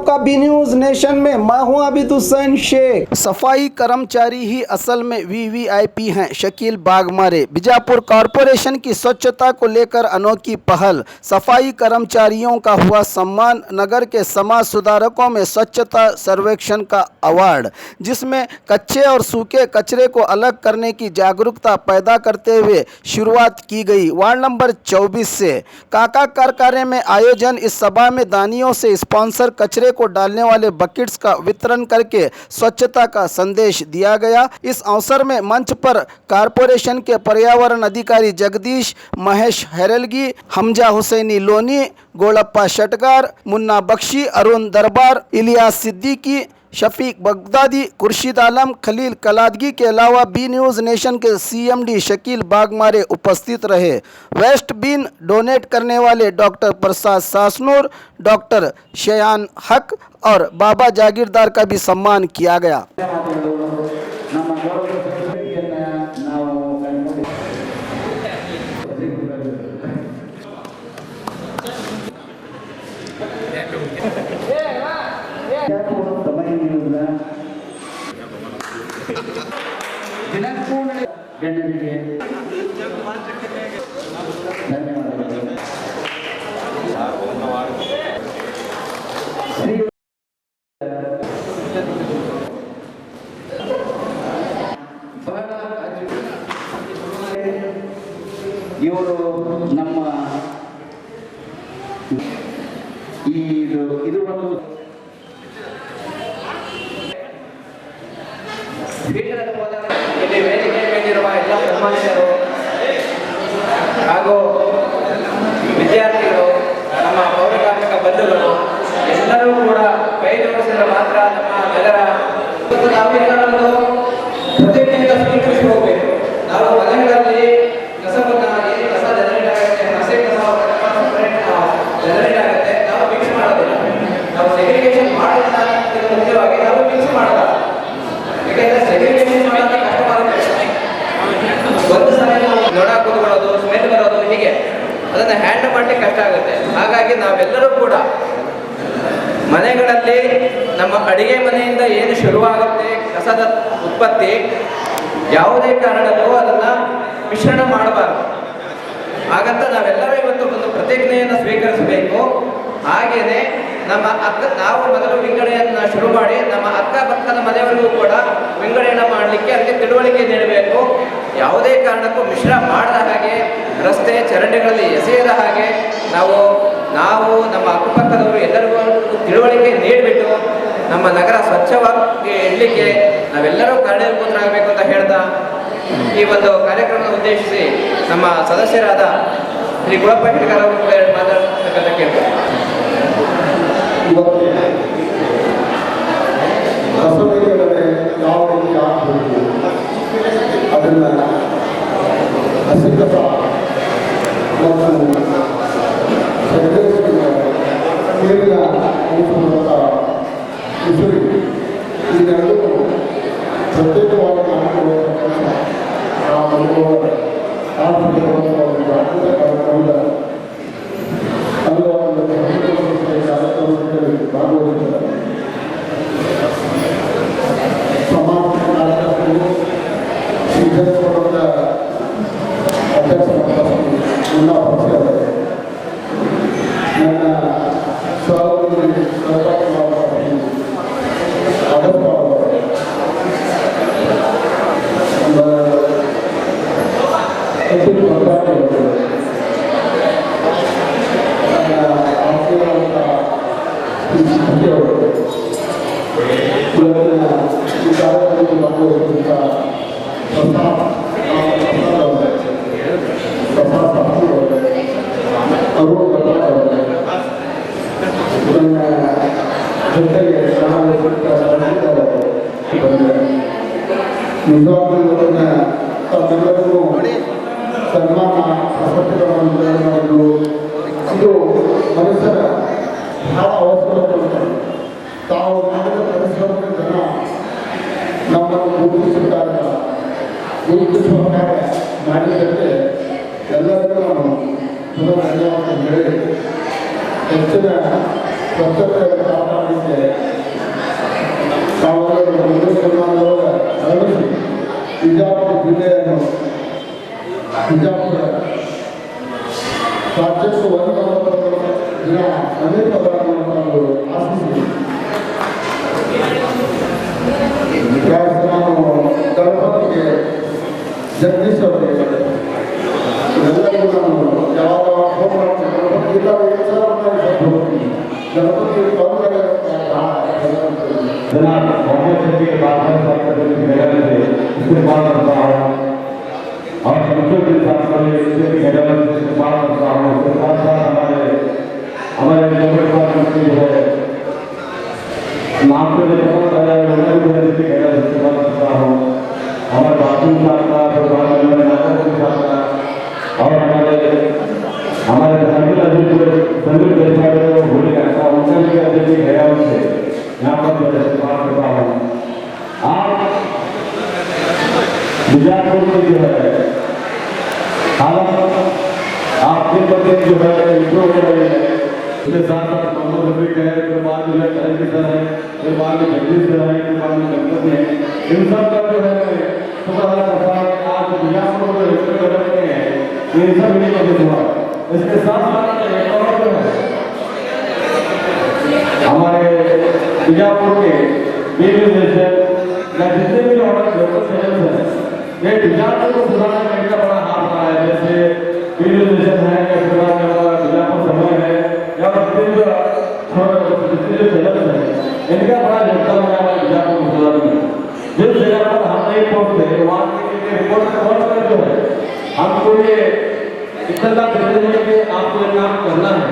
आपका B news nation में मैं हूं आबिद हुसैन शेख। सफाई कर्मचारी ही असल में वीवीआईपी हैं, शकील बागमारे। बीजापुर कॉरपोरेशन की स्वच्छता को लेकर अनोखी पहल, सफाई कर्मचारियों का हुआ सम्मान। नगर के समाज सुधारकों में स्वच्छता सर्वेक्षण का अवार्ड, जिसमें कच्चे और सूखे कचरे को अलग करने की जागरूकता पैदा करते हुए शुरुआत की गई। वार्ड नंबर 24 से काका कारखाने में आयोजन। इस सभा में दानियों से स्पॉन्सर कचरे को डालने वाले बकेट्स का वितरण करके स्वच्छता का संदेश दिया गया। इस अवसर में मंच पर कॉरपोरेशन के पर्यावरण अधिकारी जगदीश महेश हैरलगी, हमजा हुसैनी लोनी, गोलप्पा शटगार, मुन्ना बख्शी, अरुण दरबार, इलियास सिद्दीकी, शफीक बगदादी, खुर्शीद आलम, खलील कलादगी के अलावा बी न्यूज़ नेशन के सीएमडी शकील बागमारे उपस्थित रहे। वेस्ट बिन डोनेट करने वाले डॉक्टर प्रसाद सासनूर, डॉक्टर शयान हक और बाबा जागीरदार का भी सम्मान किया गया। ಇವರು ನಮ್ಮ ಇದು ಒಂದು ಇಲ್ಲಿ ವೇದಿಕೆ ಮೇಲಿರುವ ಎಲ್ಲ ಸನ್ಮಾನಿತರು ಹಾಗೂ ವಿದ್ಯಾರ್ಥಿಗಳು, ನಮ್ಮ ಪೌರಕಾರ್ಮಿಕ ಬಂಧುಗಳು ಎಲ್ಲರೂ ಕೂಡ ಕೈ ಜೋಡಿಸಿದರೆ ಮಾತ್ರ ನಮ್ಮ ನಗರ ನಾವು ಎಲ್ಲರನ್ನು ಪ್ರತಿನಿಧಿಯಿಂದ ಸ್ವೀಕರಿಸಿ ಹೋಗಬೇಕು. ನಾವು ಮನೆಗಳಲ್ಲಿ ಕಸವನ್ನು ಕಸ ಜನರೇಟ್ ಆಗುತ್ತೆ, ಹಸಿ ಕಸ ಜನರೇಟ್ ಆಗುತ್ತೆ, ನಾವು ಮಿಕ್ಸ್ ಮಾಡೋದಿಲ್ಲ. ನಾವು ಸೆಗ್ರಿಗೇಷನ್ ಮಾಡೋದನ್ನ ಮುಖ್ಯವಾಗಿ ನಾವು ಮಿಕ್ಸ್ ಮಾಡೋಲ್ಲ. ಯಾಕೆಂದ್ರೆ ಸೆಗ್ರಿಗೇಷನ್ ಮಾಡೋದು ಕಷ್ಟವಾಗುತ್ತೆ. ಒಂದು ಸಲ ನೊಣ ಕೂತ್ಕೊಳ್ಳೋದು, ಸ್ಮೆಲ್ ಬರೋದು, ಹೀಗೆ ಅದನ್ನು ಹ್ಯಾಂಡಲ್ ಮಾಡಲಿಕ್ಕೆ ಕಷ್ಟ ಆಗುತ್ತೆ. ಹಾಗಾಗಿ ನಾವೆಲ್ಲರೂ ಕೂಡ ಮನೆಗಳಲ್ಲಿ ನಮ್ಮ ಅಡಿಗೆ ಮನೆಯಿಂದ ಏನು ಶುರುವಾಗುತ್ತೆ ಕಸದ ಉತ್ಪತ್ತಿ, ಯಾವುದೇ ಕಾರಣಕ್ಕೂ ಅದನ್ನು ಮಿಶ್ರಣ ಮಾಡಬಾರ್ದು. ಹಾಗಂತ ನಾವೆಲ್ಲರೂ ಇವತ್ತು ಒಂದು ಪ್ರತಿಜ್ಞೆಯನ್ನು ಸ್ವೀಕರಿಸಬೇಕು. ಹಾಗೆಯೇ ನಾವು ಮೊದಲು ವಿಂಗಡಣೆಯನ್ನು ಶುರು ಮಾಡಿ ನಮ್ಮ ಅಕ್ಕಪಕ್ಕದ ಮನೆಯವರಿಗೂ ಕೂಡ ವಿಂಗಡಣೆ ಮಾಡಲಿಕ್ಕೆ ಅದಕ್ಕೆ ತಿಳುವಳಿಕೆ ನೀಡಬೇಕು. ಯಾವುದೇ ಕಾರಣಕ್ಕೂ ಮಿಶ್ರ ಮಾಡದ ಹಾಗೆ, ರಸ್ತೆ ಚರಂಡಿಗಳಲ್ಲಿ ಎಸೆಯದ ಹಾಗೆ ನಾವು ನಮ್ಮ ಅಕ್ಕಪಕ್ಕದವರು ಎಲ್ಲರಿಗೂ ತಿಳುವಳಿಕೆ ನೀಡಿಬಿಟ್ಟು ನಮ್ಮ ನಗರ ಸ್ವಚ್ಛವಾಗಿ ಇಡಲಿಕ್ಕೆ ನಾವೆಲ್ಲರೂ ಕಾರ್ಯೋನ್ಮುಖರಾಗಬೇಕು ಅಂತ ಹೇಳ್ತಾ ಈ ಒಂದು ಕಾರ್ಯಕ್ರಮವನ್ನು ಉದ್ದೇಶಿಸಿ ನಮ್ಮ ಸದಸ್ಯರಾದ ಶ್ರೀ ಗುಳಪ್ಪ ಶೆಟ್ಗಾರ್ ಅವರು ಕೂಡ ಮಾತಾಡ್ತಕ್ಕಂಥ ಕೇಳ್ತಾರೆ. ಯಾವ ರೀತಿ ಆಗಬೇಕು ಅದನ್ನು ಹಸಿಕಸ ಮತ್ತು ಕೇವಲ ಅಂಶದ ಉಸಿರು ಇದೆರಡೂ ಪ್ರತ್ಯೇಕವಾಗಿ ಮಾಡಿಕೊಳ್ಳುವಂಥ ಜಾಗೃತ ಕಾರ್ಯಕ್ರಮದ ಕಾರ್ಯಕ್ರಮದಲ್ಲಿ ಭಾಗವಹಿಸಿದ್ದಾರೆ. ಸಮಾಜ ಕಾರ್ಯಕ್ರಮಗಳು ಶ್ರೀಧರ್ಪುರದ ಅಧ್ಯಕ್ಷ ಮುನ್ನಾ ಪರಿಚಯ ನನ್ನ ಸಹೋದರಿ ನಿಜವಾಗ್ಲೂ ತಮ್ಮೆಲ್ಲರಿಗೂ ಸನ್ಮಾನ ಪ್ರಶಸ್ತಿಗಳನ್ನು ಮಾಡಿದ್ದು ಇದು ಮನುಷ್ಯರ ಬಹಳ ಅವಸರ. ತಾವು ಮಾಡಿದ ಪರಿಶ್ರಮದ ಜನ ನಮ್ಮನ್ನು ಗುರುತಿಸಿದ್ದಾರೆ. ಗುರುತಿಸುವ ಕಾರ್ಯ ಮಾಡಿದ್ದಕ್ಕೆ ಎಲ್ಲರಿಗೂ ನಾನು ಧನ್ಯವಾದ ಹೇಳಿ ಹೆಚ್ಚಿನ ಸ್ವಚ್ಛತೆ ಆಫೀಸೆ ತಾವೆಲ್ಲರೂ ಹಿಂದೂ ಸಮಾಜದೊಳಗ ಅರಳಿಸಿ ಬಿಜಾಪುರ ಜಿಲ್ಲೆಯನ್ನು ಬಿಜಾಪುರ ರಾಜ್ಯಕ್ಕೆ ಒಂದು ದಿನ ಸಮೀಪವನ್ನು ಆಶಿಸಿ ನಾನು ಗಣಪತಿಗೆ ಜಗದೀಶ್ ಅವರಿಗೆ ಎಲ್ಲರಿಗೂ ನಾನು ಯಾವಾಗ ಫೋನ್ ಮಾಡ್ತೀನಿ गणपति ತೊಂದರೆ जनाब मोहम्मद शफी बादशाह साहब का दिल की गहराई से इस्तेमाल करता हूँ और शमशुर बिन साहब का भी दिल की गहराई से इस्तेमाल करता हूँ। उसके साथ साथ हमारे जबरदस्त जो है नाम पे जो पता चला है उन्हें भी दिल की गहराई से इस्तेमाल करता हूँ। हमारे बाबू साहब का प्रधानमंत्री नागरिक साहब का और हमारे संबिल देशवाले को भूल करता हूँ उनका भी दिल की गहराई से यहाँ पर जो इस्तेमाल करता हूँ। आप बीजापुर में जो है हालत आपके बच्चे जो है इम्प्रूव हो रही है। उसके साथ साथ मोहम्मद रफी है, उसके बाद जो है करण किशन है, उसके बाद में जगदीश है, उसके बाद में गणपति है। इन सब का जो है शुक्र करता है कि आज बीजापुर में हिस्से करते हैं इन सब इन्हीं का हुआ। इसके साथ साथ एक और जो है हमारे बीजापुर के रेलवे स्टेशन या जितने भी हमारे लोकल चैनल हैं ये बीजापुर को सुधारने में इनका बड़ा हाथ रहा है। जैसे रेलवे स्टेशन है या बीजापुर समय है या जितने जो चैनल हैं इनका बड़ा योगदान है हमारे बीजापुर को सुधारने में। जिस जगह पर हम नहीं पहुँचते वहाँ के रिपोर्ट कर जो है हमको ये इतना देते हैं कि आपको ये काम करना है।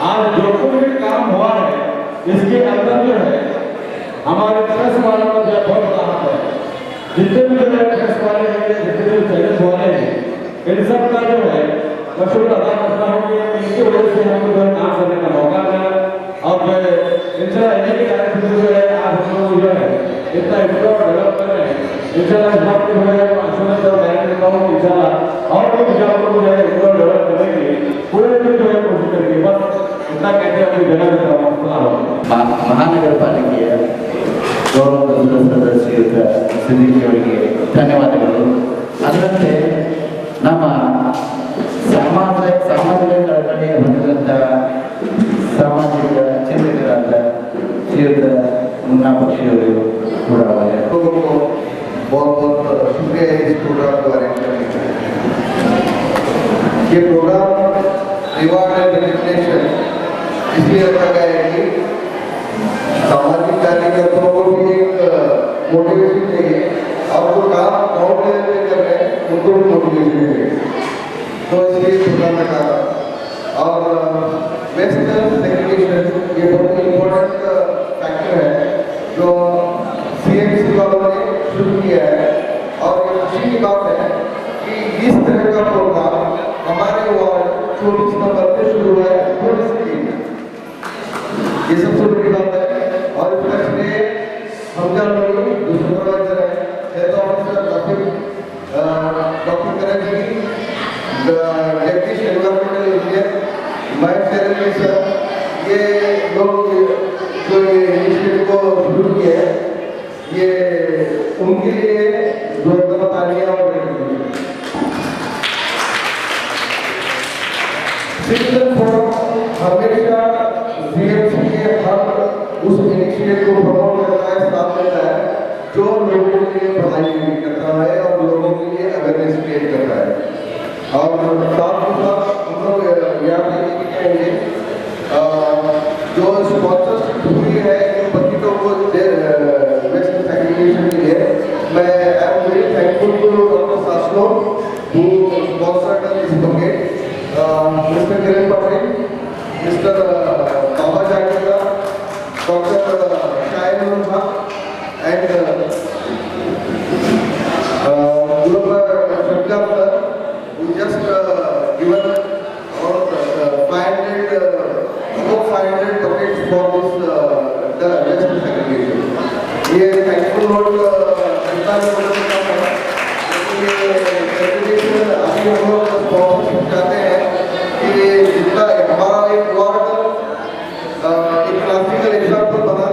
आज जो कोई भी काम हुआ है इसके अंदर जो है हमारे प्रेस वालों का जो बहुत बड़ा हाथ है। जितने भी जो है प्रेस वाले हैं जितने भी चैनल वाले हैं इन सब का जो है मैं शुक्र अदा करता हूँ कि इनकी वजह से हमको जो है काम करने का मौका मिला और जो है इंशाल्लाह इन्हीं के कारण से जो है आज हम लोग जो है इतना इम्प्रूव डेवलप कर रहे हैं। इंशाल्लाह इस बात को जो है अशोक सर मैं कहता हूँ इंशाल्लाह और भी बीजापुर को जो है इम्प्रूव डेवलप करेंगे पूरे दिन जो है कोशिश करेंगे। बस इतना कहते हैं अपनी जगह देता हूँ। ಮಹಾನಗರ ಪಾಲಿಕೆಯ ಗೌರವ ಸದಸ್ಯರ ಸದಸ್ಯರಿಗೆ ಧನ್ಯವಾದಗಳು. ಅದರಂತೆ ನಮ್ಮ ಸಾಮಾಜಿಕ ಕಳಕಳಿಯ ಹೊಂದಿದಂಥ ಸಾಮಾಜಿಕ ಚಿಂತಕರಾದ ಶ್ರೀಯುತ ಮುನ್ನಾ ಬಕ್ಷಿಯವರು ಕೂಡ बहुत बहुत शुक्रिया इस प्रोग्राम को अरेंज करने के लिए। ये प्रोग्राम रिवॉर्ड एंड रिकग्निशन इसलिए रखा गया है कि सामाजिक कार्यकर्ताओं को भी एक मोटिवेशन चाहिए और जो काम ग्राउंड लेवल पे कर रहे हैं उनको भी मोटिवेशन चाहिए। तो इसलिए प्रोग्राम रखा और वेस्टर्न सेग्रीगेशन ये बहुत ही इम्पोर्टेंट फैक्टर है जो CMC वालों ने शुरू किया है। और ये खुशी की बात है कि इस तरह का प्रोग्राम हमारे वार्ड 24 नंबर पे शुरू हुआ है। ये सबसे बड़ी बात है। और इसमें हम जब सुपरवाइजर है हेल्थ ऑफिसर डॉक्टर करण जी जगदीश एनवायरमेंटल इंजीनियर मैं सेरेमनी सर ये लोग जो ये इनिशिएटिव को शुरू किया है ये उनके लिए जोरदार तालियां और शिक्षण फोरम हमेशा CMC के हर उस इनिशिएटिव को प्रमोट करता है, साथ देता है जो लोगों के लिए पढ़ाई करता है और लोगों के लिए अवेयरनेस क्रिएट करता है। और साथ ही साथ हम लोग यहाँ पे कहेंगे जो स्पॉन्सरशिप हुई है इन बच्चों को वेस्ट सेग्रीगेशन के लिए मैं I am very thankful to doctor सासनो who sponsored this bucket, mister Kiran Patel, mister Baba जागेगा, डॉक्टर शायद and just given about 500 buckets for this the waste segregation. ये thankful note जितना भी बोलना चाहता हूँ ये segregation अभी हम लोग स्पॉन्सरशिप चाहते हैं कि जितना हमारा एक वार्ड एक क्लासिकल एग्जाम्पल बना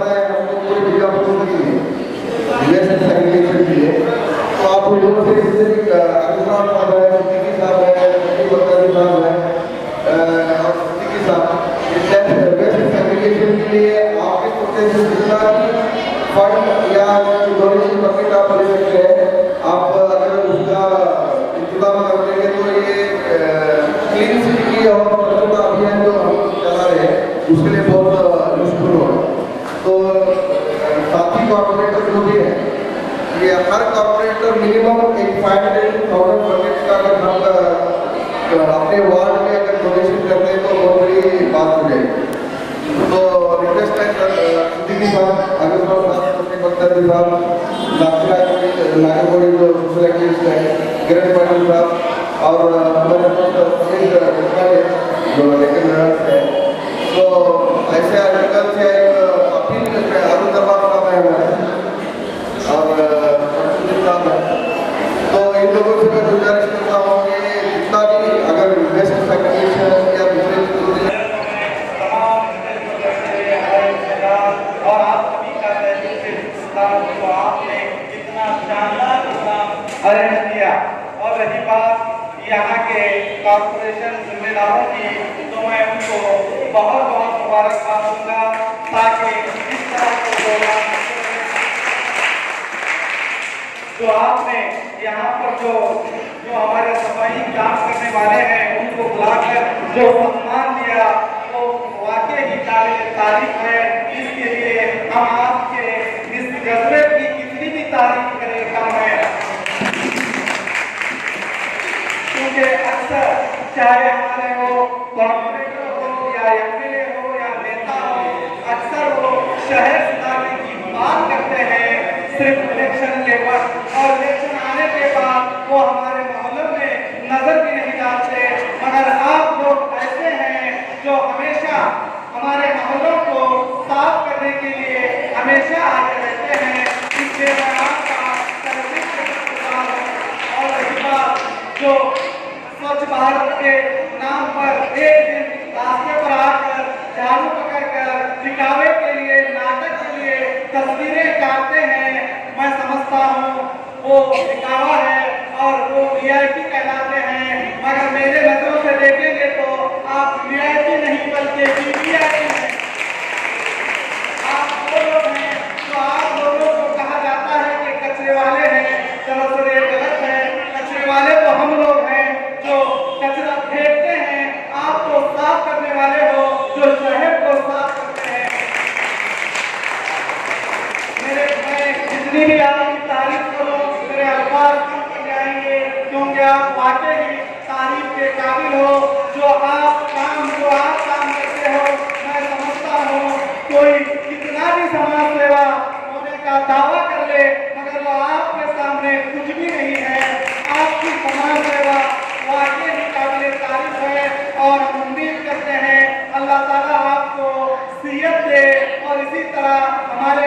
कि हर कॉर्पोरेटर मिनिमम एक 5,000 बजट का अगर हम अपने वार्ड में अगर डोनेशन करते हैं तो बहुत बड़ी बात हो जाएगी। तो रिक्वेस्ट है सर सिद्दीकी साहब, अग्रवाल साहब, बख्तर साहब, नागरगोड़ी जो सोशल एक्टिविस्ट है, किरण पाटिल साहब और हमारे सभी जो लेकिन है, तो ऐसे आर्टिकल से अपील अरुण दरबार साहब है हमारे और साहब है, तो इन लोगों से मैं गुजारिश करता हूँ कि जितना भी अगर वेस्ट फैक्ट्रीशन या दूसरे और आप सभी का तो आपने इतना शानदार अरेंज किया। और रही बात यहाँ के कॉर्पोरेशन जिम्मेदारों की, तो मैं उनको बहुत बहुत मुबारकबाद दूंगा ताकि इस तरह के प्रोग्राम जो आपने यहाँ पर जो हमारे सफाई काम करने वाले हैं उनको बुलाकर जो सम्मान दिया वो वाकई ही काबिल तारीफ है। इसके लिए हम आपके इस जज्बे की कितनी भी तारीफ करें कम है, क्योंकि अक्सर चाहे हमारे वो कॉर्पोरेटर हो या एमएलए हो या नेता हो, अक्सर वो शहर सुधारने की बात करते हैं सिर्फ इलेक्शन के वक्त, और इलेक्शन आने के बाद वो हमारे मोहल्लों में नजर भी नहीं डालते। मगर आप लोग ऐसे हैं जो हमेशा हमारे मोहल्लों को साफ करने के लिए हमेशा आगे रहते हैं। इसलिए मैं आपका और रही बात जो स्वच्छ भारत के नाम पर एक दिन रास्ते पर आकर झाड़ू पकड़कर दिखावे के लिए, नाटक के लिए तस्वीरें काटते हैं, मैं समझता हूँ वो दिखावा है और वो वीआईपी कहलाते हैं। मगर मेरे नजरों से देखेंगे तो आप वीआईपी नहीं बल्कि वीवीआईपी हैं। आप वो लोग हैं जो आप लोगों को कहा जाता है कि कचरे वाले हैं, दरअसल ये गलत है। कचरे वाले तो हम लोग हैं जो कचरा फेंकते हैं, आप तो साफ करने वाले हो जो शहर को साफ करते हैं। मैं जितनी भी आपकी तारीफ करूं मेरे अल्फाज कम पड़ जाएंगे, क्योंकि आप वाकई ही तारीफ के काबिल हो। जो आप काम करते हो, मैं समझता हूँ कोई कितना भी समाज सेवा होने का दावा कर ले मगर वो आपके सामने कुछ भी नहीं है। आपकी समाज सेवा वाकई ही काबिल तारीफ है और हम उम्मीद करते हैं अल्लाह ताला आपको सेहत दे और इसी तरह हमारे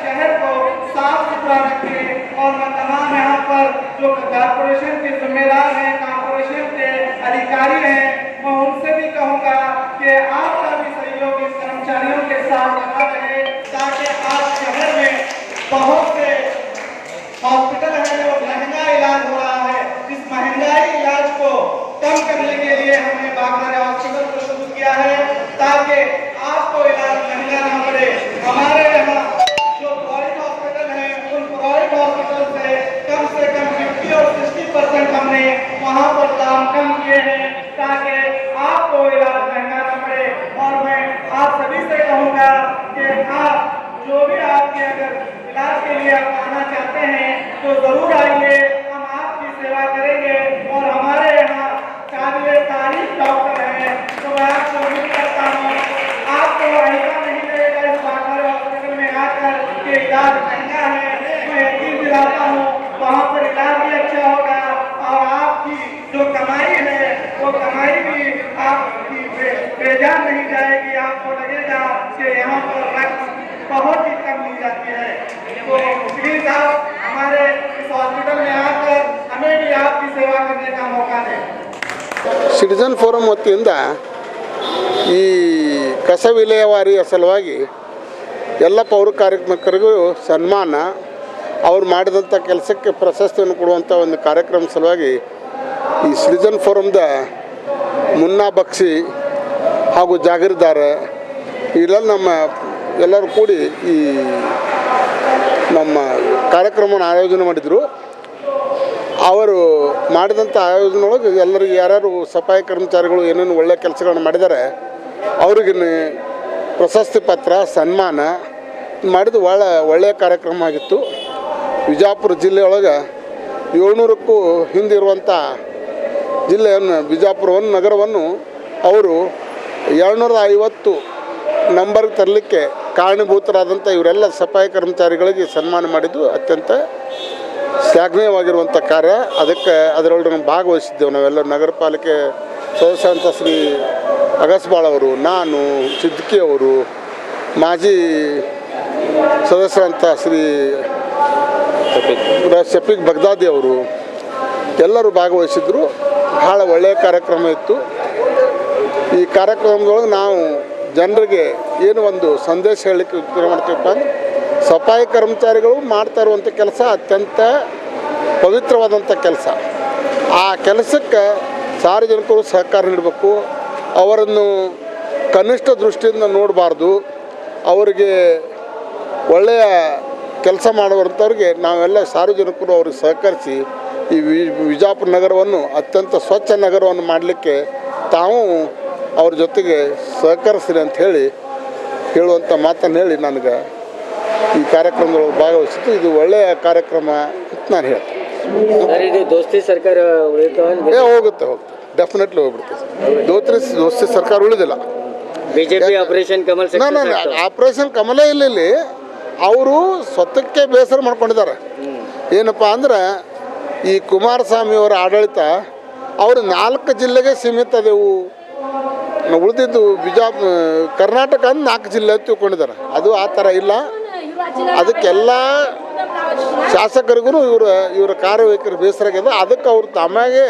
शहर को साफ सुथरा रखे। और मैं तमाम यहाँ पर जो कॉर्पोरेशन के जिम्मेदार हैं, कॉर्पोरेशन के अधिकारी हैं, मैं उनसे भी कहूँगा कि आपका भी सहयोग इस कर्मचारियों के साथ बना रहे ताकि आज शहर में बहुत से हॉस्पिटल है जो महंगा इलाज हो रहा है। इस महंगाई इलाज को कम करने के लिए हमने बागनारे हॉस्पिटल को शुरू किया है ताकि आपको इलाज महंगा ना पड़े। हमारे यहाँ जो प्राइवेट हॉस्पिटल है उन प्राइवेट हॉस्पिटल से कम 50 और 60% हमने वहाँ पर दाम कम किए हैं ताकि आपको इलाज महंगा ना पड़े। और मैं आप सभी से कहूँगा कि आप जो भी आपके अगर इलाज के लिए आप आना चाहते हैं तो जरूर आइए, हम आपकी सेवा करेंगे। और हमारे यहाँ काबिल तारीफ डॉक्टर हैं, तो मैं आपसे उम्मीद करता हूँ आपको ऐसा नहीं लगेगा इस बागनारे हॉस्पिटल में आकर के इलाज महंगा है। मैं यकीन दिलाता हूँ वहाँ पर इलाज भी अच्छा होगा और आपकी जो कमाई है वो कमाई भी आपकी बेजान नहीं जाएगी। आपको लगेगा कि यहाँ पर रकम बहुत ही कम ली जाती है। तो प्लीज साहब हमारे इस हॉस्पिटल में आकर हमें भी आपकी सेवा करने का मौका दें। ಸಿಟಿಜನ್ ಫೋರಂ ವತಿಯಿಂದ ಈ ಕಸ ವಿಲೇವಾರಿಯ ಸಲುವಾಗಿ ಎಲ್ಲ ಪೌರ ಕಾರ್ಮಿಕರಿಗೂ ಸನ್ಮಾನ, ಅವ್ರು ಮಾಡಿದಂಥ ಕೆಲಸಕ್ಕೆ ಪ್ರಶಸ್ತಿಯನ್ನು ಕೊಡುವಂಥ ಒಂದು ಕಾರ್ಯಕ್ರಮ ಸಲುವಾಗಿ ಈ ಸಿಟಿಜನ್ ಫೋರಮ್ದ ಮುನ್ನಾ ಬಕ್ಷಿ ಹಾಗೂ ಜಾಗೀರ್ದಾರ ಇಲ್ಲ ನಮ್ಮ ಎಲ್ಲರೂ ಕೂಡಿ ಈ ನಮ್ಮ ಕಾರ್ಯಕ್ರಮವನ್ನು ಆಯೋಜನೆ ಮಾಡಿದರು. ಅವರು ಮಾಡಿದಂಥ ಆಯೋಜನೆ ಒಳಗೆ ಎಲ್ಲರಿಗೂ ಯಾರ್ಯಾರು ಸಫಾಯಿ ಕರ್ಮಚಾರಿಗಳು ಏನೇನು ಒಳ್ಳೆಯ ಕೆಲಸಗಳನ್ನು ಮಾಡಿದ್ದಾರೆ ಅವ್ರಿಗೆ ಪ್ರಶಸ್ತಿ ಪತ್ರ, ಸನ್ಮಾನ ಮಾಡಿದ್ದು ಒಳ್ಳೆಯ ಕಾರ್ಯಕ್ರಮ ಆಗಿತ್ತು. ವಿಜಾಪುರ ಜಿಲ್ಲೆಯೊಳಗೆ 700ಕ್ಕೂ ಹಿಂದಿರುವಂಥ ಜಿಲ್ಲೆಯನ್ನು ಬಿಜಾಪುರವನ್ನು ನಗರವನ್ನು ಅವರು 250 ನಂಬರ್ಗೆ ತರಲಿಕ್ಕೆ ಕಾರಣೀಭೂತರಾದಂಥ ಇವರೆಲ್ಲ ಸಫಾಯಿ ಕರ್ಮಚಾರಿಗಳಿಗೆ ಸನ್ಮಾನ ಮಾಡಿದ್ದು ಅತ್ಯಂತ ಶ್ಲಾಘನೀಯವಾಗಿರುವಂಥ ಕಾರ್ಯ. ಅದರೊಳಗೆ ನಾವು ಭಾಗವಹಿಸಿದ್ದೆವು. ನಾವೆಲ್ಲ ನಗರ ಪಾಲಿಕೆ ಸದಸ್ಯರಂಥ ಶ್ರೀ ಅಗಸ್ಬಾಳ್ ಅವರು, ನಾನು, ಸಿದ್ದಿಕಿ ಅವರು, ಮಾಜಿ ಸದಸ್ಯರಂಥ ಶ್ರೀ ಶಫೀಕ್ ಬಗ್ದಾದಿ ಅವರು ಎಲ್ಲರೂ ಭಾಗವಹಿಸಿದ್ರು. ಭಾಳ ಒಳ್ಳೆಯ ಕಾರ್ಯಕ್ರಮ ಇತ್ತು. ಈ ಕಾರ್ಯಕ್ರಮದೊಳಗೆ ನಾವು ಜನರಿಗೆ ಏನು ಒಂದು ಸಂದೇಶ ಹೇಳಲಿಕ್ಕೆ ಉತ್ತರ ಮಾಡ್ತೀವಪ್ಪ ಅಂದ್ರೆ, ಸಫಾಯಿ ಕರ್ಮಚಾರಿಗಳು ಮಾಡ್ತಾ ಇರುವಂಥ ಕೆಲಸ ಅತ್ಯಂತ ಪವಿತ್ರವಾದಂಥ ಕೆಲಸ. ಆ ಕೆಲಸಕ್ಕೆ ಸಾರ್ವಜನಿಕರು ಸಹಕಾರ ನೀಡಬೇಕು. ಅವರನ್ನು ಕನಿಷ್ಠ ದೃಷ್ಟಿಯಿಂದ ನೋಡಬಾರ್ದು. ಅವರಿಗೆ ಒಳ್ಳೆಯ ಕೆಲಸ ಮಾಡುವಂಥವ್ರಿಗೆ ನಾವೆಲ್ಲ ಸಾರ್ವಜನಿಕರು ಅವ್ರಿಗೆ ಸಹಕರಿಸಿ ಈ ವಿಜಾಪುರ ನಗರವನ್ನು ಅತ್ಯಂತ ಸ್ವಚ್ಛ ನಗರವನ್ನು ಮಾಡಲಿಕ್ಕೆ ತಾವು ಅವ್ರ ಜೊತೆಗೆ ಸಹಕರಿಸ್ರಿ ಅಂತ ಹೇಳುವಂಥ ಮಾತನ್ನು ಹೇಳಿ ನನಗೆ ಈ ಕಾರ್ಯಕ್ರಮದೊಳಗೆ ಭಾಗವಹಿಸಿದ್ದು ಇದು ಒಳ್ಳೆಯ ಕಾರ್ಯಕ್ರಮ ಅಂತ ನಾನು ಹೇಳ್ತೀನಿ. ಇದು ದೋಸ್ತಿ ಸರ್ಕಾರ ಹೋಗುತ್ತೆ ಡೆಫಿನೆಟ್ಲಿ ಹೋಗ್ಬಿಡ್ತೀವಿ. ದೋಸ್ತಿ ಸರ್ಕಾರ ಉಳಿದಿಲ್ಲ. ಬಿಜೆಪಿ ಆಪರೇಷನ್ ಕಮಲ್ ಆಪರೇಷನ್ ಕಮಲೇ ಇಲ್ಲಿ ಅವರು ಸ್ವತಕ್ಕೆ ಬೇಸರ ಮಾಡ್ಕೊಂಡಿದ್ದಾರೆ. ಏನಪ್ಪ ಅಂದ್ರೆ ಈ ಕುಮಾರಸ್ವಾಮಿಯವರ ಆಡಳಿತ ಅವರು 4 ಜಿಲ್ಲೆಗೆ ಸೀಮಿತ ಅದೆವು, ಉಳಿದಿದ್ದು ಕರ್ನಾಟಕ ಅಂದ್ರೆ 4 ಜಿಲ್ಲೆ ಅಂತ ತಿಳ್ಕೊಂಡಿದ್ದಾರೆ. ಅದು ಆ ಥರ ಇಲ್ಲ. ಅದಕ್ಕೆಲ್ಲ ಶಾಸಕರಿಗೂ ಇವರ ಕಾರ್ಯವೈಖರಿ ಬೇಸರ ಆಗಿದೆ. ಅದಕ್ಕೆ ಅವರು ತಮಗೆ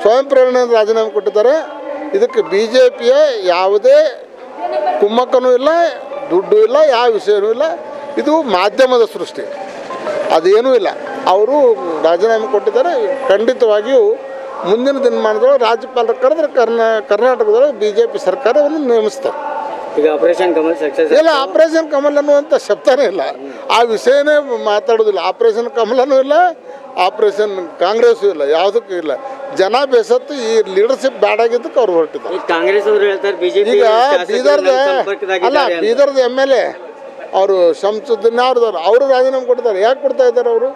ಸ್ವಯಂ ಪ್ರೇರಣೆಯಿಂದ ರಾಜೀನಾಮೆ ಕೊಟ್ಟಿದ್ದಾರೆ. ಇದಕ್ಕೆ BJPಯ ಯಾವುದೇ ಕುಮ್ಮಕ್ಕನೂ ಇಲ್ಲ, ದುಡ್ಡು ಇಲ್ಲ, ಯಾವ ವಿಷಯನೂ ಇಲ್ಲ. ಇದು ಮಾಧ್ಯಮದ ಸೃಷ್ಟಿ, ಅದೇನೂ ಇಲ್ಲ. ಅವರು ರಾಜೀನಾಮೆ ಕೊಟ್ಟಿದ್ದಾರೆ. ಖಂಡಿತವಾಗಿಯೂ ಮುಂದಿನ ದಿನಮಾನದೊಳಗೆ ರಾಜ್ಯಪಾಲರು ಕರೆದ್ರೆ ಕರ್ನಾಟಕದೊಳಗೆ BJP ಸರ್ಕಾರವನ್ನು ನೇಮಿಸ್ತಾರೆ. ಈಗ ಆಪರೇಷನ್ ಕಮಲ್ ಸಕ್ಸಸ್ ಇಲ್ಲ, ಆಪರೇಷನ್ ಕಮಲ್ ಅನ್ನುವಂಥ ಶಬ್ದನೇ ಇಲ್ಲ. ಆ ವಿಷಯನೇ ಮಾತಾಡೋದಿಲ್ಲ. ಆಪರೇಷನ್ ಕಮಲನೂ ಇಲ್ಲ, ಆಪರೇಷನ್ ಕಾಂಗ್ರೆಸ್ಸು ಇಲ್ಲ, ಯಾವುದಕ್ಕೂ ಇಲ್ಲ. ಜನ ಬೇಸತ್ತು ಈ ಲೀಡರ್ಶಿಪ್ ಬ್ಯಾಡ್ ಆಗಿದ್ದಕ್ಕೆ ಅವ್ರು ಹೊರಟಿದ್ದಾರೆ. ಕಾಂಗ್ರೆಸ್ ಅವರು ಹೇಳ್ತಾರೆ ಬಿಜೆಪಿ. ಈಗ ಬೀದರ್ದ MLA ಅವರು ಶಂಸುದ್ದೀನ್ ಅವರು ರಾಜೀನಾಮೆ ಕೊಟ್ಟಿದ್ದಾರೆ. ಯಾಕೆ ಕೊಡ್ತಾ ಇದ್ದಾರೆ ಅವರು?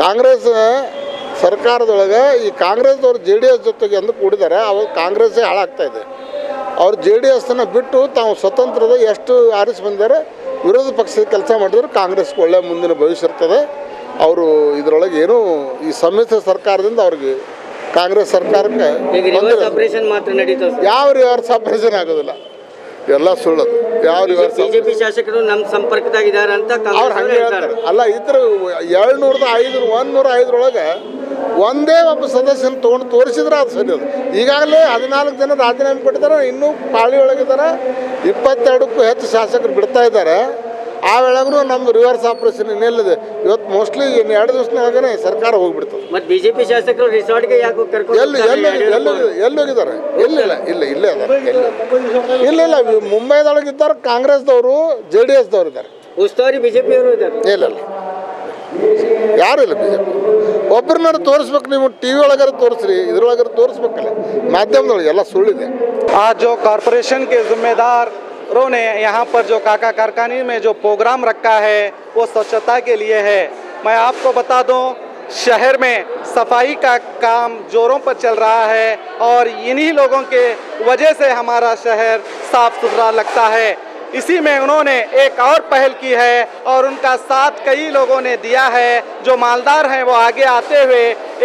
ಕಾಂಗ್ರೆಸ್ ಸರ್ಕಾರದೊಳಗೆ ಈ ಕಾಂಗ್ರೆಸ್ದವ್ರು JDS ಜೊತೆಗೆ ಎಂದು ಕೂಡಿದ್ದಾರೆ. ಅವಾಗ ಕಾಂಗ್ರೆಸ್ಸೇ ಹಾಳಾಗ್ತಾ ಇದೆ. ಅವ್ರು JDSನ ಬಿಟ್ಟು ತಾವು ಸ್ವತಂತ್ರದ ಎಷ್ಟು ಆರಿಸಿ ಬಂದಿದ್ದಾರೆ, ವಿರೋಧ ಪಕ್ಷದ ಕೆಲಸ ಮಾಡಿದ್ರೆ ಕಾಂಗ್ರೆಸ್ಗೆ ಒಳ್ಳೆಯ ಮುಂದಿನ ಭವಿಷ್ಯ ಇರ್ತದೆ. ಅವರು ಇದರೊಳಗೆ ಏನೂ ಈ ಸಮ್ಮಿಶ್ರ ಸರ್ಕಾರದಿಂದ ಅವ್ರಿಗೆ ಕಾಂಗ್ರೆಸ್ ಸರ್ಕಾರಕ್ಕೆ ಯಾವ ರಿವರ್ಸ್ ಆಪರೇಷನ್ ಆಗೋದಿಲ್ಲ. ಎಲ್ಲ ಸುಳ್ಳದು. ಯಾವ ರಿವರ್ಸ್ ಬಿಜೆಪಿ ಶಾಸಕರು ನಮ್ಮ ಸಂಪರ್ಕದಾಗಿದ್ದಾರೆ ಅಂತ ಅವ್ರು ಹಂಗೆ ಹೇಳ್ತಾರೆ. ಅಲ್ಲ, ಇದ್ರ 105ರೊಳಗೆ ಒಂದೇ ಒಬ್ಬ ಸದಸ್ಯನ ತೊಗೊಂಡು ತೋರಿಸಿದ್ರೆ ಅದು ಸರಿ. ಅದು ಈಗಾಗಲೇ 14 ಜನ ರಾಜೀನಾಮೆ ಕೊಟ್ಟಿದ್ದಾರೆ. ಇನ್ನೂ ಪಾಳಿ ಒಳಗಿದ್ದಾರೆ. 22ಕ್ಕೂ ಹೆಚ್ಚು ಶಾಸಕರು ಬಿಡ್ತಾ ಇದ್ದಾರೆ. ಆ ವೇಳೆಗೂ ನಮ್ಮ ರಿವರ್ಸ್ ಆಪರೇಷನ್ ಇನ್ನೆಲ್ಲಿದೆ. ಇವತ್ತು ಮೋಸ್ಟ್ಲಿ 2 ದಿವಸನಾಗೇ ಸರ್ಕಾರ ಹೋಗ್ಬಿಡ್ತದೆ. ಮತ್ತು ಬಿಜೆಪಿ ಶಾಸಕರು ರಿಸಾರ್ಟ್ಗೆ ಯಾಕೆ ಕರ್ಕೊಂಡು ಎಲ್ಲಿ ಹೋಗಿದ್ದಾರೆ? ಇಲ್ಲೇ ಅದಾರೆ. ಇಲ್ಲ, ಮುಂಬೈದೊಳಗೆ ಇದ್ದಾರೆ. ಕಾಂಗ್ರೆಸ್ದವರು JDSದವ್ರು ಇದ್ದಾರೆ. ಉಸ್ತುವಾರಿ ಬಿಜೆಪಿ ಅವರು ಇದ್ದಾರೆ. ಇಲ್ಲ, ಯಾರು ಇಲ್ಲ. BJP ಒಬ್ಬರನ್ನ ತೋರಿಸ್ಬೇಕು. ನೀವು TV ಒಳಗಾರ ತೋರಿಸ್ರಿ, ಇದ್ರೊಳಗಾರ ತೋರಿಸ್ಬೇಕಲ್ಲ. ಮಾಧ್ಯಮದೊಳಗೆ ಎಲ್ಲ ಸುಳ್ಳಿದೆ. आज जो कॉरपोरेशन के जिम्मेदारों ने यहाँ पर जो काका कारखानी में जो प्रोग्राम रखा है वो स्वच्छता के लिए है। मैं आपको बता दूं, शहर में सफाई का काम जोरों पर चल रहा है और इन्हीं लोगों के वजह से हमारा शहर साफ सुथरा लगता है। इसी में उन्होंने एक और पहल की है और उनका साथ कई लोगों ने दिया है। जो मालदार हैं वो आगे आते हुए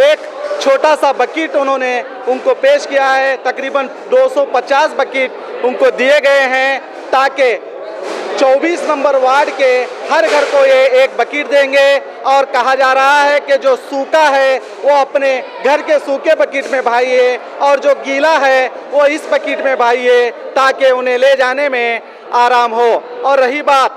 एक छोटा सा बकेट उन्होंने उनको पेश किया है। तकरीबन 250 बकेट उनको दिए गए हैं ताकि 24 नंबर वार्ड के हर घर को ये एक बकेट देंगे और कहा जा रहा है कि जो सूखा है वो अपने घर के सूखे बकेट में भाइए और जो गीला है वो इस बकेट में भाइए ताकि उन्हें ले जाने में आराम हो। और रही बात,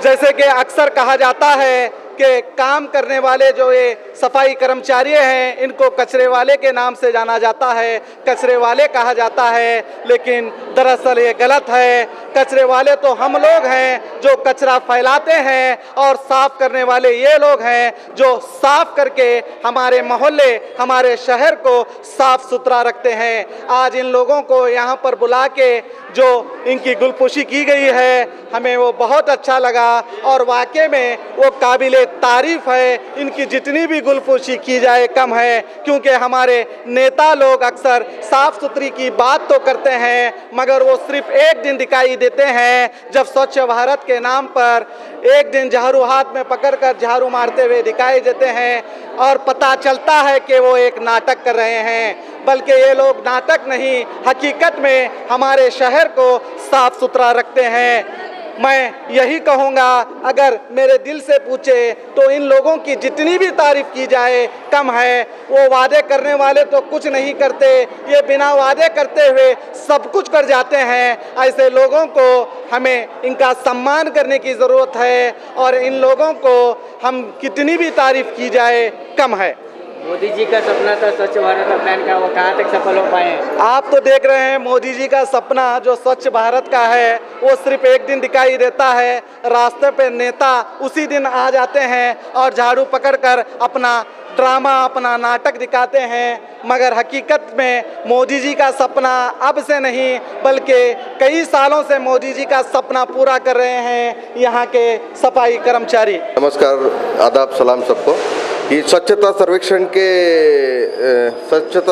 जैसे कि अक्सर कहा जाता है कि काम करने वाले जो ये सफाई कर्मचारी हैं इनको कचरे वाले के नाम से जाना जाता है, कचरे वाले कहा जाता है, लेकिन दरअसल ये गलत है। कचरे वाले तो हम लोग हैं जो कचरा फैलाते हैं और साफ करने वाले ये लोग हैं जो साफ करके हमारे मोहल्ले, हमारे शहर को साफ सुथरा रखते हैं। आज इन लोगों को यहाँ पर बुला के जो इनकी गुलपुशी की गई है हमें वो बहुत अच्छा लगा और वाकई में वो काबिले ये तारीफ है, इनकी जितनी भी गुलफोशी की जाए कम है, क्योंकि हमारे नेता लोग अक्सर साफ सुथरी की बात तो करते हैं मगर वो सिर्फ एक दिन दिखाई देते हैं जब स्वच्छ भारत के नाम पर एक दिन झाड़ू हाथ में पकड़कर झाड़ू मारते हुए दिखाई देते हैं और पता चलता है कि वो एक नाटक कर रहे हैं, बल्कि ये लोग नाटक नहीं, हकीकत में हमारे शहर को साफ सुथरा रखते हैं। मैं यही कहूँगा, अगर मेरे दिल से पूछे तो इन लोगों की जितनी भी तारीफ की जाए कम है। वो वादे करने वाले तो कुछ नहीं करते, ये बिना वादे करते हुए सब कुछ कर जाते हैं। ऐसे लोगों को हमें इनका सम्मान करने की ज़रूरत है और इन लोगों को हम कितनी भी तारीफ की जाए कम है। मोदी जी का सपना था स्वच्छ भारत अभियान का, वो कहाँ तक सफल हो पाए हैं? आप तो देख रहे हैं मोदी जी का सपना जो स्वच्छ भारत का है वो सिर्फ एक दिन दिखाई देता है। रास्ते पे नेता उसी दिन आ जाते हैं और झाड़ू पकड़कर अपना ड्रामा, अपना नाटक दिखाते हैं, मगर हकीकत में मोदी जी का सपना अब से नहीं बल्कि कई सालों से मोदी जी का सपना पूरा कर रहे हैं यहाँ के सफाई कर्मचारी। नमस्कार, आदाब, सलाम सबको। ये स्वच्छता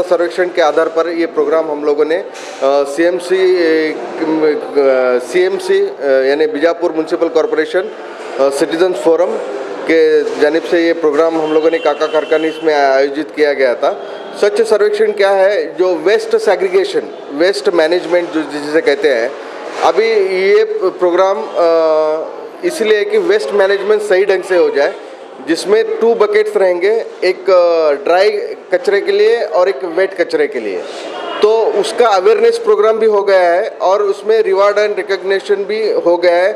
सर्वेक्षण के आधार पर ये प्रोग्राम हम लोगों ने सीएमसी यानी Bijapur municipal corporation citizens forum के जानिब से ये प्रोग्राम हम लोगों ने काका कारखानीस में आयोजित किया गया था। स्वच्छ सर्वेक्षण क्या है? जो वेस्ट सेग्रीगेशन, वेस्ट मैनेजमेंट जो जिसे कहते हैं, अभी ये प्रोग्राम इसलिए कि वेस्ट मैनेजमेंट सही ढंग से हो जाए, जिसमें 2 बकेट्स रहेंगे, एक ड्राई कचरे के लिए और एक वेट कचरे के लिए। तो उसका अवेयरनेस प्रोग्राम भी हो गया है और उसमें रिवार्ड एंड रिकग्निशन भी हो गया है।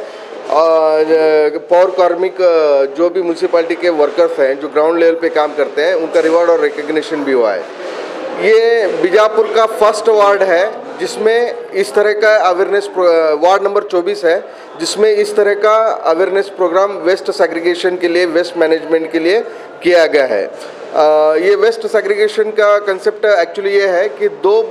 पौर कार्मिक जो भी म्यूनसिपैलिटी के वर्कर्स हैं जो ग्राउंड लेवल पे काम करते हैं, उनका रिवार्ड और रिकग्निशन भी हुआ है। ये बीजापुर का फर्स्ट वार्ड है जिसमें इस तरह का अवेयरनेस, वार्ड नंबर 24 है, जिसमें इस तरह का अवेयरनेस प्रोग्राम वेस्ट सेग्रीगेशन के लिए, वेस्ट मैनेजमेंट के लिए किया गया है। ये वेस्ट सेग्रीगेशन का कंसेप्ट एक्चुअली ये है कि 2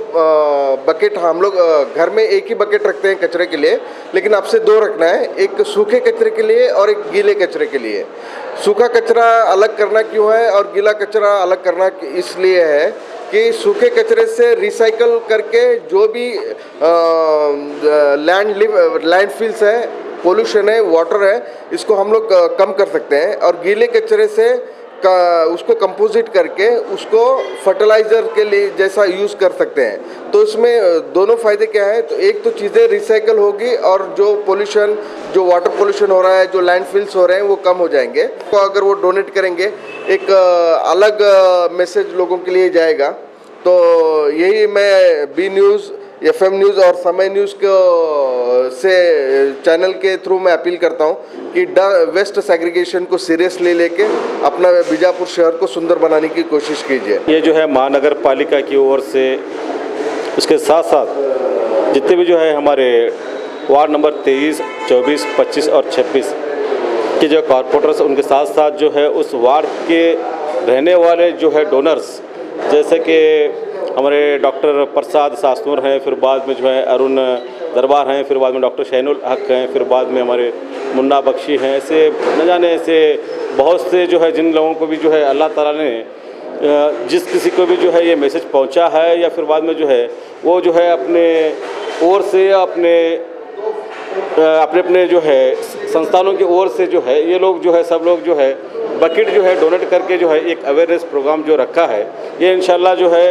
बकेट हम लोग घर में एक ही बकेट रखते हैं कचरे के लिए, लेकिन अब से 2 रखना है, एक सूखे कचरे के लिए और एक गीले कचरे के लिए। सूखा कचरा अलग करना क्यों है और गीला कचरा अलग करना इसलिए है कि सूखे कचरे से रिसाइकल करके जो भी लैंडफिल्स है, पोल्यूशन है, वाटर है, इसको हम लोग कम कर सकते हैं। और गीले कचरे से उसको कंपोजिट करके उसको फर्टिलाइज़र के लिए जैसा यूज़ कर सकते हैं। तो इसमें दोनों फ़ायदे क्या है? तो एक तो चीज़ें रिसाइकल होगी और जो पोल्यूशन, जो वाटर पोल्यूशन हो रहा है, जो लैंडफिल्स हो रहे हैं, वो कम हो जाएंगे। तो अगर वो डोनेट करेंगे, एक अलग मैसेज लोगों के लिए जाएगा। तो यही मैं बी न्यूज़, FM न्यूज़ और समय न्यूज़ को से चैनल के थ्रू मैं अपील करता हूं कि वेस्ट सेग्रीगेशन को सीरियसली लेके अपना बीजापुर शहर को सुंदर बनाने की कोशिश कीजिए। ये जो है महानगर पालिका की ओर से, उसके साथ साथ जितने भी जो है हमारे वार्ड नंबर 23, 24, 25 और 26 के जो कॉरपोरेटर्स, उनके साथ साथ जो है उस वार्ड के रहने वाले जो है डोनर्स, जैसे कि हमारे डॉक्टर प्रसाद सासनूर हैं, फिर बाद में जो है अरुण दरबार हैं, फिर बाद में डॉक्टर शैनुल हक हैं, फिर बाद में हमारे मुन्ना बख्शी हैं। ऐसे न जाने ऐसे बहुत से जो है जिन लोगों को भी जो है अल्लाह ताला ने जिस किसी को भी जो है ये मैसेज पहुंचा है, या फिर बाद में जो है वो जो है अपने ओर से अपने अपने जो है संस्थानों की ओर से जो है ये लोग जो है सब लोग जो है बकेट जो है डोनेट करके जो है एक अवेयरनेस प्रोग्राम जो रखा है, ये इंशाल्लाह जो है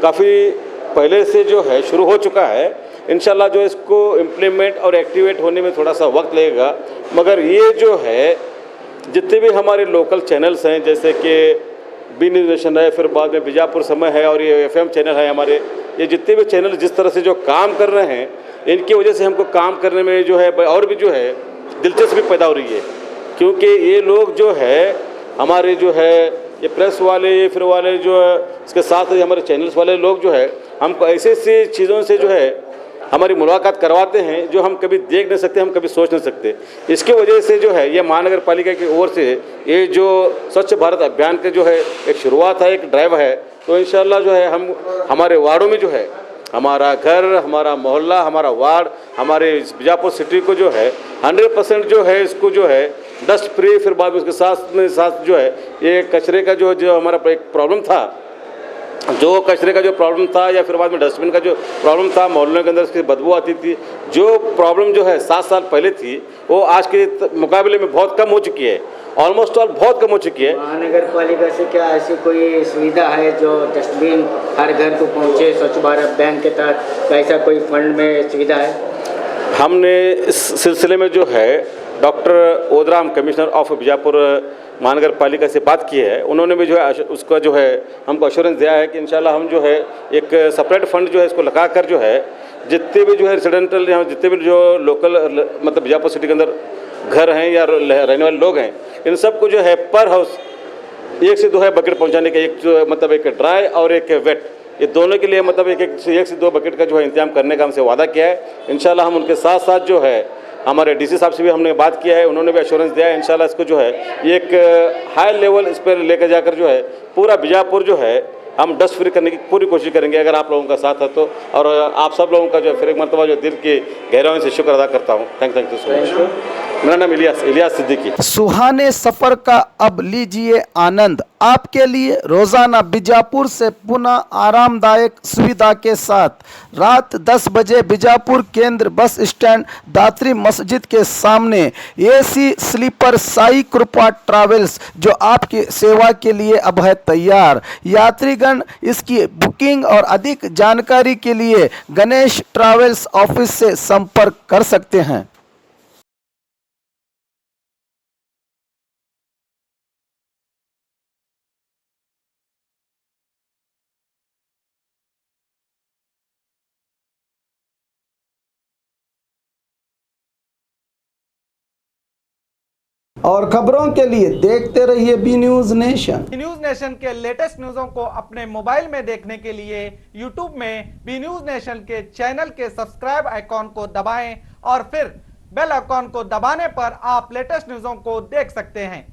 काफ़ी पहले से जो है शुरू हो चुका है। इंशाल्लाह जो इसको इम्प्लीमेंट और एक्टिवेट होने में थोड़ा सा वक्त लगेगा, मगर ये जो है जितने भी हमारे लोकल चैनल्स हैं, जैसे कि बी न्यूज़ नेशन है, फिर बाद में बीजापुर समय है और ये FM चैनल है हमारे, ये जितने भी चैनल जिस तरह से जो काम कर रहे हैं, इनकी वजह से हमको काम करने में जो है और भी जो है दिलचस्पी पैदा हो रही है। क्योंकि ये लोग जो है हमारे जो है ये प्रेस वाले, ये फिर वाले जो है, इसके साथ ही हमारे चैनल्स वाले लोग जो है हमको ऐसे ऐसी चीज़ों से जो है हमारी मुलाकात करवाते हैं जो हम कभी देख नहीं सकते, हम कभी सोच नहीं सकते। इसके वजह से जो है ये महानगर पालिका की ओर से ये जो स्वच्छ भारत अभियान के जो है एक शुरुआत है, एक ड्राइव है। तो इंशाल्लाह जो है हम हमारे वार्डों में जो है हमारा घर, हमारा मोहल्ला, हमारा वार्ड, हमारे बीजापुर सिटी को जो है 100% जो है इसको जो है डस्ट फ्री, फिर बाद में उसके साथ जो है ये कचरे का जो हमारा एक प्रॉब्लम था, जो कचरे का जो प्रॉब्लम था या फिर बाद में डस्टबिन का जो प्रॉब्लम था, मोहल्लों के अंदर उसकी बदबू आती थी, जो प्रॉब्लम जो है 7 साल पहले थी वो आज के मुकाबले में बहुत कम हो चुकी है, ऑलमोस्ट ऑल बहुत कम हो चुकी है। महानगर पालिका से क्या ऐसी कोई सुविधा है जो डस्टबिन हर घर को पहुँचे? स्वच्छ भारत अभियान के तहत ऐसा कोई फंड में सुविधा है? हमने इस सिलसिले में जो है डॉक्टर ओदराम कमिश्नर ऑफ बीजापुर महानगर पालिका से बात की है, उन्होंने भी जो है उसका जो है हमको अश्योरेंस दिया है कि इंशाल्लाह हम जो है एक सेपरेट फंड जो है इसको लगाकर जो है जितने भी जो है रेसिडेंटल या जितने भी जो लोकल मतलब बीजापुर सिटी के अंदर घर हैं या रहने वाले लोग हैं, इन सबको जो है पर हाउस 1 से 2 है बकेट पहुंचाने का, एक जो मतलब एक ड्राई और एक वेट, ये दोनों के लिए मतलब एक से 2 बकेट का जो है इंतजाम करने का हमसे वादा किया है। इंशाल्लाह हम उनके साथ साथ जो है हमारे डीसी साहब से भी हमने बात किया है, उन्होंने भी एश्योरेंस दिया है इंशाल्लाह इसको जो है एक हाई लेवल इस पर लेकर जाकर जो है पूरा बीजापुर जो है हम डस्ट फ्री करने की पूरी कोशिश करेंगे, अगर आप लोगों का साथ है तो। और आप सब लोगों का जो फिर एक मरतबा जो दिल की गहराइयों से शुक्र अदा करता हूँ। Thank you so much. मेरा नाम इलियास सिद्दीकी। सुहाने सफर का अब लीजिए आनंद, आपके लिए रोजाना बीजापुर से पुनः आरामदायक सुविधा के साथ रात 10 बजे बीजापुर केंद्र बस स्टैंड दात्री मस्जिद के सामने एसी स्लीपर साई कृपा ट्रैवल्स जो आपकी सेवा के लिए अब है तैयार। यात्रीगण इसकी बुकिंग और अधिक जानकारी के लिए गणेश ट्रैवल्स ऑफिस से संपर्क कर सकते हैं। और खबरों के लिए देखते रहिए B news nation. B news nation के लेटेस्ट न्यूज़ों को अपने मोबाइल में देखने के लिए यूट्यूब में बी न्यूज नेशन के चैनल के सब्सक्राइब आइकॉन को दबाएं और फिर बेल आइकॉन को दबाने पर आप लेटेस्ट न्यूज़ों को देख सकते हैं।